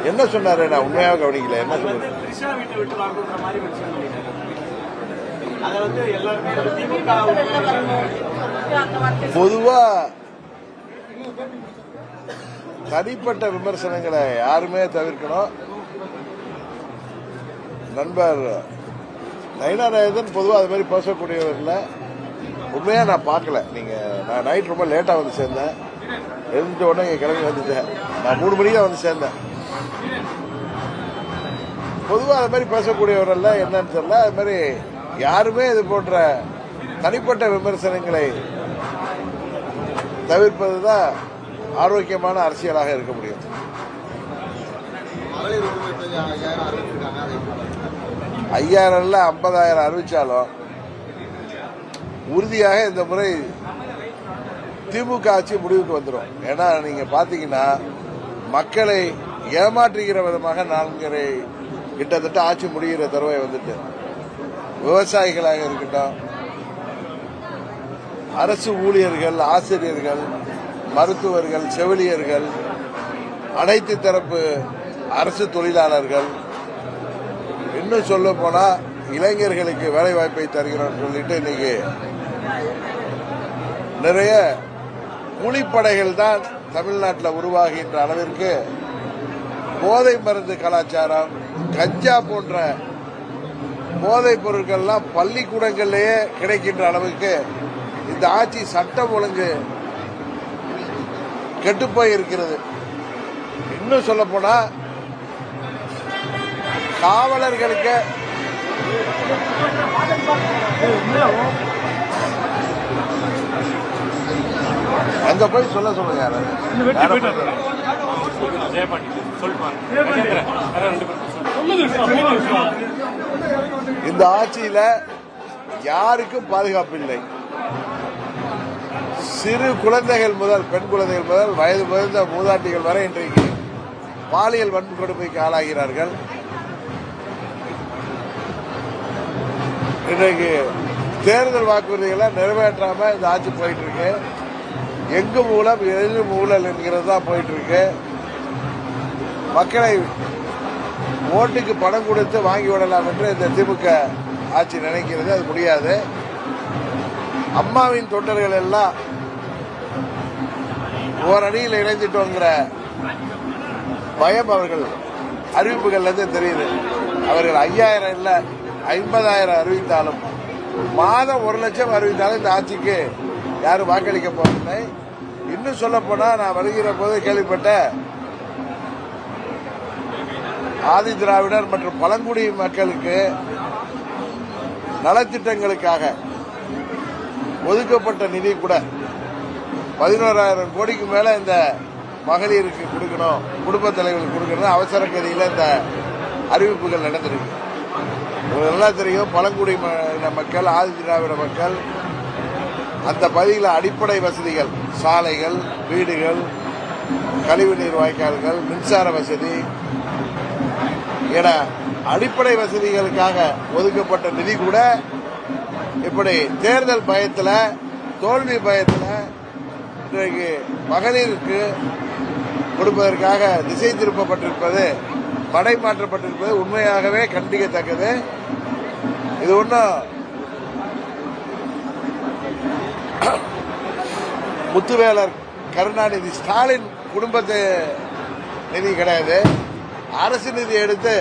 என்ன சொன்னாரு? நான் உண்மையாக கவனிக்கல. என்ன சொன்னாரு? பொதுவா தனிப்பட்ட விமர்சனங்களை யாருமே தவிர்க்கணும். நண்பர் நயினா நாகேந்திரன் பொதுவாக அது மாதிரி பேசக்கூடியவர் இல்லை. உண்மையா நான் பார்க்கல. நான் நைட் ரொம்ப லேட்டா வந்து சேர்ந்தேன். எழுந்த உடனே இங்க கிளம்பி வந்துட்டேன். நான் 3 மணிக்கு தான் வந்து சேர்ந்தேன். பொதுவாக அது மாதிரி பேசக்கூடியவர் எல்லாம் என்னன்னு தெரியல. அது மாதிரி யாருமே இது போன்ற தனிப்பட்ட விமர்சனங்களை தவிர்ப்பதுதான் ஆரோக்கியமான அரசியலாக இருக்க முடியும். 5000 50,000 அறிவிச்சாலும் உறுதியாக இந்த முறை திமுக ஆட்சி முடிவுக்கு வந்துடும். ஏன்னா நீங்க பாத்தீங்கன்னா மக்களை ஏமாற்றுகிற விதமாக 4 கிட்டத்தட்ட ஆட்சி முடிகிற தருவாய் வந்துட்டு, விவசாயிகளாக இருக்கட்டும், அரசு ஊழியர்கள், ஆசிரியர்கள், மருத்துவர்கள், செவிலியர்கள், அனைத்து தரப்பு அரசு தொழிலாளர்கள், இன்னும் சொல்ல போனா இளைஞர்களுக்கு வேலை வாய்ப்பை தருகிறோம் சொல்லிட்டு இன்னைக்கு நிறைய கூலிப்படைகள் தான் தமிழ்நாட்டில் உருவாகின்ற அளவிற்கு போதை மருந்து கலாச்சாரம், கஞ்சா போன்ற போதைப் பொருட்கள்லாம் பள்ளிக்கூடங்களிலேயே கிடைக்கின்ற அளவுக்கு இந்த ஆட்சி சட்டம் ஒழுங்கு கெட்டுப்போய் இருக்கிறது. இன்னும் சொல்ல போனா காவலர்களுக்கு அங்க போய் சொல்லுங்க. இந்த ஆட்சியில யாருக்கும் பாதுகாப்பு இல்லை. சிறு குழந்தைகள் முதல், பெண் குழந்தைகள் முதல், வயது முதிர்ந்த மூதாட்டிகள் வரை இன்றைக்கு பாலியல் வன்கொடுமைக்கு ஆளாகிறார்கள். இன்றைக்கு தேர்தல் வாக்குறுதிகளை நிறைவேற்றாம இந்த ஆட்சி போயிட்டு இருக்கு. எங்கு மூலம் எது ஊழல் என்கிறது தான் போயிட்டு இருக்கு. மக்களை ஓட்டுக்கு பணம் கொடுத்து வாங்கி விடலாம் என்று இந்த திமுக ஆட்சி நினைக்கிறது. அது முடியாது. அம்மாவின் தொண்டர்கள் எல்லாம் ஓரணியில் இணைந்துட்டோங்கிற பயம் அவர்கள் அறிவிப்புகள்ல இருந்து தெரியுது. அவர்கள் 5000 இல்ல 50,000 அறிவித்தாலும், மாதம் 1 லட்சம் அறிவித்தாலும் இந்த ஆட்சிக்கு யாரும் வாக்களிக்க போவதில்லை. இன்னும் சொல்ல போனா நான் வருகிற போது கேள்விப்பட்ட ஆதி திராவிடர் மற்றும் பழங்குடி மக்களுக்கு நலத்திட்டங்களுக்காக ஒதுக்கப்பட்ட நிதி கூட 11,000 கோடிக்கு மேல இந்த மகளிருக்கு கொடுக்கணும், குடும்ப தலைவர்களுக்கு கொடுக்கணும், அவசர கதியில இந்த அறிவிப்புகள் நடந்திருக்கு. உங்களுக்கு நல்லா தெரியும், பழங்குடி மக்கள், ஆதி திராவிட மக்கள் அந்த பகுதியில் அடிப்படை வசதிகள், சாலைகள், வீடுகள், கழிவுநீர் வாய்க்கால்கள், மின்சார வசதி என அடிப்படை வசதிகளுக்காக ஒதுக்கப்பட்ட நிதி கூட இப்படி தேர்தல் பயத்தில், தோல்வி பயத்தில் இன்றைக்கு மகளிருக்கு கொடுப்பதற்காக திசை திருப்பப்பட்டிருப்பது, படை மாற்றப்பட்டிருப்பது உண்மையாகவே கண்டிக்கத்தக்கது. இது ஒன்றும் முத்துவேலர், கருணாநிதி, ஸ்டாலின் குடும்பத்து நிதி கிடையாது. அரசு நிதி எடுத்து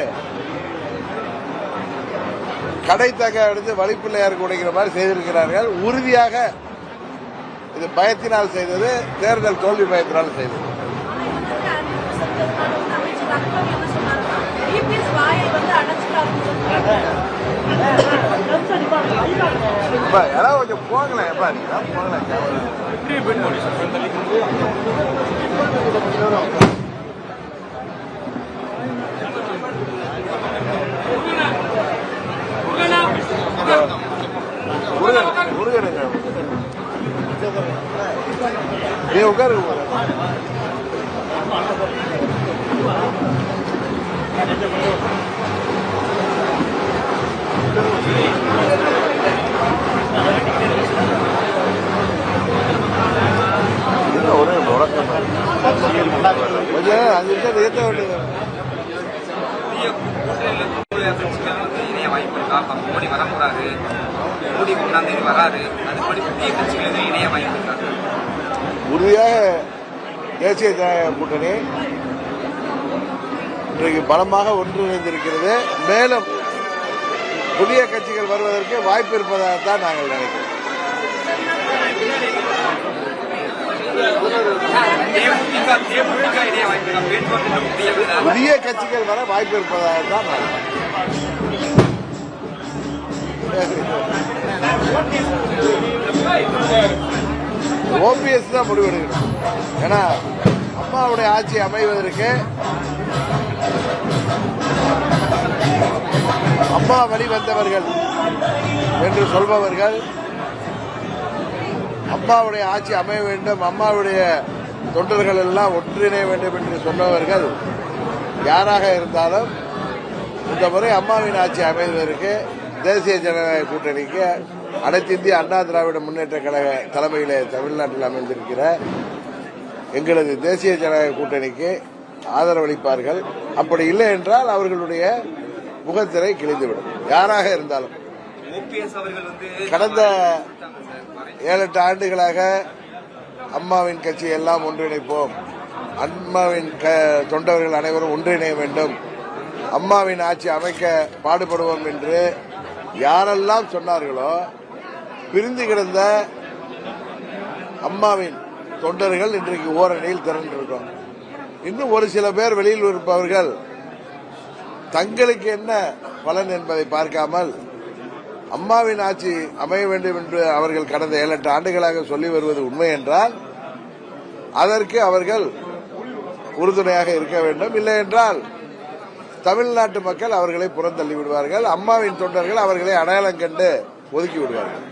கடைத்தக எடுத்து வழிப்பிள்ளையாருக்கு உடைக்கிற மாதிரி செய்திருக்கிறார்கள். உறுதியாக இது பயத்தினால் செய்தது, தேர்தல் தோல்வி பயத்தினால் செய்தது. யாராவது கொஞ்சம் போங்களேன், முருகனுங்க நீ உட்காரு. கிளம்புறாரு, மோடி 1ஆம் தேதி வராரு, அதுபடி புதிய கட்சிகள் இணைய வாய்ப்பு இருக்காங்க. உறுதியாக தேசிய ஜனநாயக கூட்டணி இன்றைக்கு பலமாக ஒன்றிணைந்திருக்கிறது. மேலும் புதிய கட்சிகள் வருவதற்கு வாய்ப்பு இருப்பதாகத்தான் நாங்கள் நினைக்கிறோம். புதிய கட்சிகள் வர வாய்ப்பு இருப்பதாகத்தான் நாங்கள் ஓபிஎஸ் தான் முடிவெடுக்கணும். ஏன்னா அம்மாவுடைய ஆட்சி அமைவதற்கு அம்மா வழி வந்தவர்கள் என்று சொல்பவர்கள், அம்மாவுடைய ஆட்சி அமைய வேண்டும், அம்மாவுடைய தொண்டர்கள் எல்லாம் ஒன்றிணைய வேண்டும் என்று சொன்னவர்கள் யாராக இருந்தாலும் இந்த முறை அம்மாவின் ஆட்சி அமைவதற்கு தேசிய ஜனநாயக கூட்டணிக்கு அனைத்து இந்திய அண்ணா திராவிட முன்னேற்ற கழக தலைமையிலே தமிழ்நாட்டில் அமைந்திருக்கிற எங்களது தேசிய ஜனநாயக கூட்டணிக்கு ஆதரவளிப்பார்கள். அப்படி இல்லை என்றால் அவர்களுடைய முகத்திரை கிழிந்துவிடும், யாராக இருந்தாலும். கடந்த 7-8 ஆண்டுகளாக அம்மாவின் கட்சி எல்லாம் ஒன்றிணைப்போம், அம்மாவின் தொண்டர்கள் அனைவரும் ஒன்றிணைய வேண்டும், அம்மாவின் ஆட்சி அமைக்க பாடுபடுவோம் என்று யாரெல்லாம் சொன்னார்களோ, பிரிந்து கிடந்த அம்மாவின் தொண்டர்கள் இன்றைக்கு ஓரணியில் திரண்டிருக்கோம். இன்னும் ஒரு சில பேர் வெளியில் இருப்பவர்கள் தங்களுக்கு என்ன பலன் என்பதை பார்க்காமல் அம்மாவின் ஆட்சி அமைய வேண்டும் என்று அவர்கள் கடந்த 7-8 ஆண்டுகளாக சொல்லி வருவது உண்மை என்றால் அதற்கு அவர்கள் உறுதுணையாக இருக்க வேண்டும். இல்லை என்றால் தமிழ்நாட்டு மக்கள் அவர்களை புறந்தள்ளி விடுவார்கள், அம்மாவின் தொண்டர்கள் அவர்களை அடையாளம் கண்டு ஒதுக்கி விடுவார்கள்.